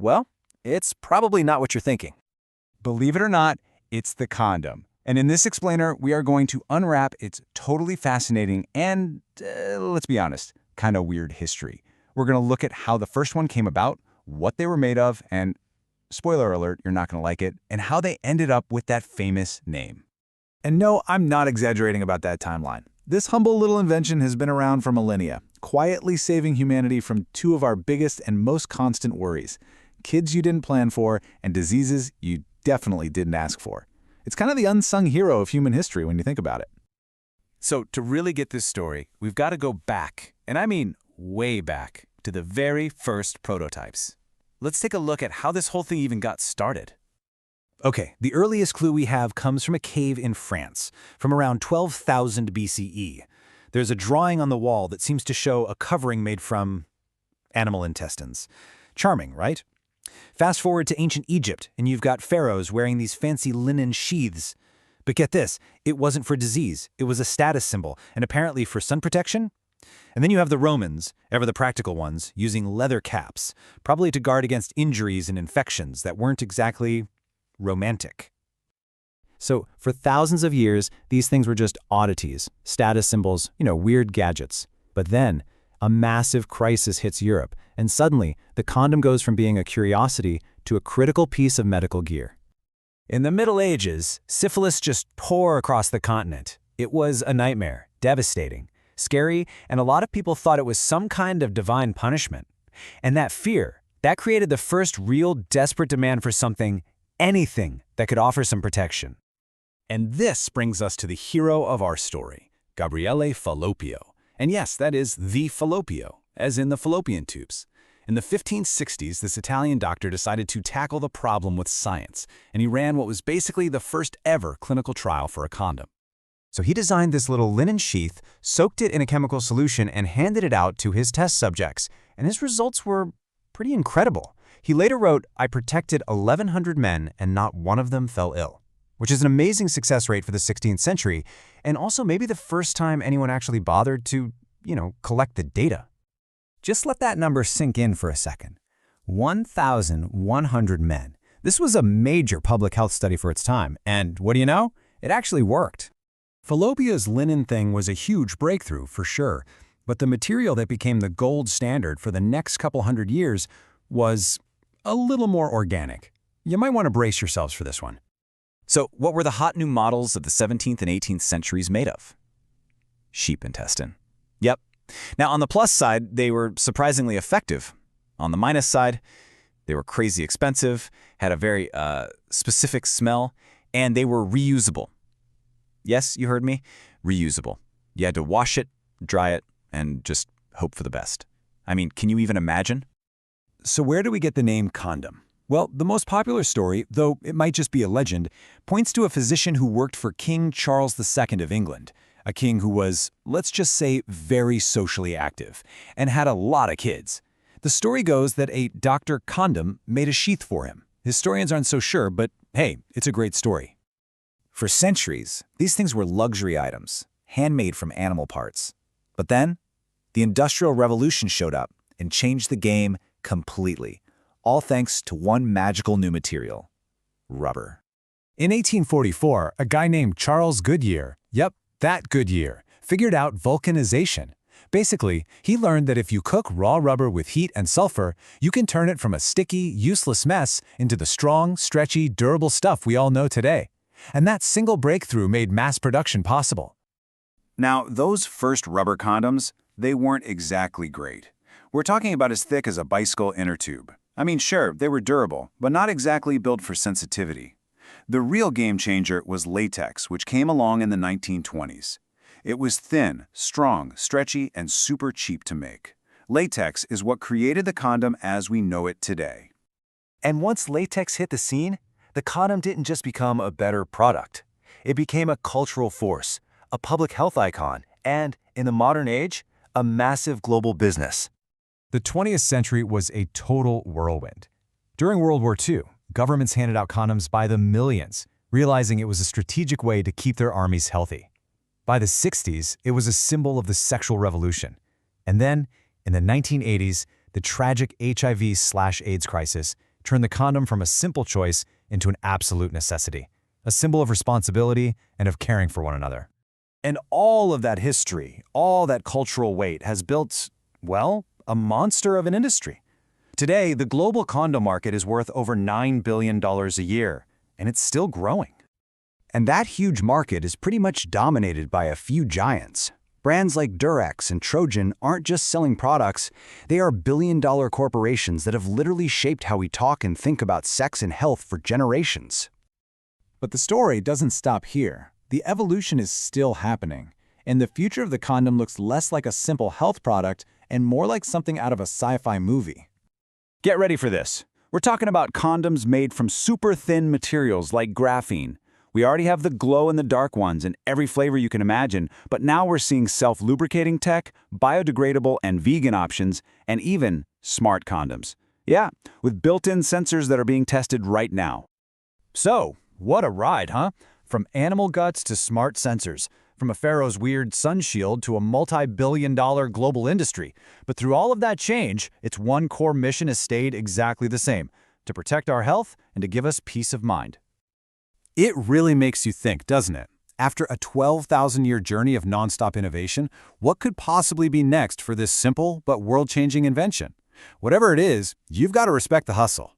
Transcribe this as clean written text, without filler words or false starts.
Well, it's probably not what you're thinking. Believe it or not, it's the condom. And in this explainer, we are going to unwrap its totally fascinating and, let's be honest, kind of weird history. We're going to look at how the first one came about, what they were made of, and, spoiler alert, you're not going to like it, and how they ended up with that famous name. And no, I'm not exaggerating about that timeline. This humble little invention has been around for millennia, quietly saving humanity from two of our biggest and most constant worries: kids you didn't plan for and diseases you definitely didn't ask for. It's kind of the unsung hero of human history when you think about it. So to really get this story, we've got to go back, and I mean way back, to the very first prototypes. Let's take a look at how this whole thing even got started. Okay, the earliest clue we have comes from a cave in France, from around 12,000 BCE. There's a drawing on the wall that seems to show a covering made from animal intestines. Charming, right? Fast forward to ancient Egypt, and you've got pharaohs wearing these fancy linen sheaths. But get this, it wasn't for disease, it was a status symbol, and apparently for sun protection? And then you have the Romans, ever the practical ones, using leather caps, probably to guard against injuries and infections that weren't exactly romantic. So, for thousands of years, these things were just oddities, status symbols, weird gadgets. But then, a massive crisis hits Europe, and suddenly, the condom goes from being a curiosity to a critical piece of medical gear. In the Middle Ages, syphilis just tore across the continent. It was a nightmare, devastating, scary, and a lot of people thought it was some kind of divine punishment. And that fear, that created the first real desperate demand for something, anything, that could offer some protection. And this brings us to the hero of our story, Gabriele Falloppio. And yes, that is the Falloppio, as in the fallopian tubes. In the 1560s, this Italian doctor decided to tackle the problem with science, and he ran what was basically the first ever clinical trial for a condom. So he designed this little linen sheath, soaked it in a chemical solution, and handed it out to his test subjects, and his results were pretty incredible. He later wrote, "I protected 1,100 men, and not one of them fell ill," which is an amazing success rate for the 16th century, and also maybe the first time anyone actually bothered to, collect the data. Just let that number sink in for a second. 1,100 men. This was a major public health study for its time, and what do you know? It actually worked. Falloppio's linen thing was a huge breakthrough, for sure, but the material that became the gold standard for the next couple hundred years was a little more organic. You might want to brace yourselves for this one. So what were the hot new models of the 17th and 18th centuries made of? Sheep intestine. Yep. Now, on the plus side, they were surprisingly effective. On the minus side, they were crazy expensive, had a very specific smell, and they were reusable. Yes, you heard me. Reusable. You had to wash it, dry it, and just hope for the best. I mean, can you even imagine? So where do we get the name condom? Well, the most popular story, though it might just be a legend, points to a physician who worked for King Charles II of England, a king who was, let's just say, very socially active, and had a lot of kids. The story goes that a Dr. Condom made a sheath for him. Historians aren't so sure, but hey, it's a great story. For centuries, these things were luxury items, handmade from animal parts. But then, the Industrial Revolution showed up and changed the game completely, all thanks to one magical new material: rubber. In 1844, a guy named Charles Goodyear, yep, that Goodyear, figured out vulcanization. Basically, he learned that if you cook raw rubber with heat and sulfur, you can turn it from a sticky, useless mess into the strong, stretchy, durable stuff we all know today. And that single breakthrough made mass production possible. Now, those first rubber condoms, they weren't exactly great. We're talking about as thick as a bicycle inner tube. I mean, sure, they were durable, but not exactly built for sensitivity. The real game changer was latex, which came along in the 1920s. It was thin, strong, stretchy, and super cheap to make. Latex is what created the condom as we know it today. And once latex hit the scene, the condom didn't just become a better product. It became a cultural force, a public health icon, and, in the modern age, a massive global business. The 20th century was a total whirlwind. During World War II, governments handed out condoms by the millions, realizing it was a strategic way to keep their armies healthy. By the 60s, it was a symbol of the sexual revolution. And then, in the 1980s, the tragic HIV/AIDS crisis turned the condom from a simple choice into an absolute necessity, a symbol of responsibility and of caring for one another. And all of that history, all that cultural weight has built, well, a monster of an industry. Today, the global condom market is worth over $9 billion a year, and it's still growing. And that huge market is pretty much dominated by a few giants. Brands like Durex and Trojan aren't just selling products, they are billion-dollar corporations that have literally shaped how we talk and think about sex and health for generations. But the story doesn't stop here. The evolution is still happening, and the future of the condom looks less like a simple health product and more like something out of a sci-fi movie. Get ready for this. We're talking about condoms made from super thin materials like graphene. We already have the glow-in-the-dark ones in every flavor you can imagine, but now we're seeing self-lubricating tech, biodegradable and vegan options, and even smart condoms. Yeah, with built-in sensors that are being tested right now. So, what a ride, huh? From animal guts to smart sensors, from a pharaoh's weird sun shield to a multi-billion-dollar global industry. But through all of that change, its one core mission has stayed exactly the same: to protect our health and to give us peace of mind. It really makes you think, doesn't it? After a 12,000-year journey of nonstop innovation, what could possibly be next for this simple but world-changing invention? Whatever it is, you've got to respect the hustle.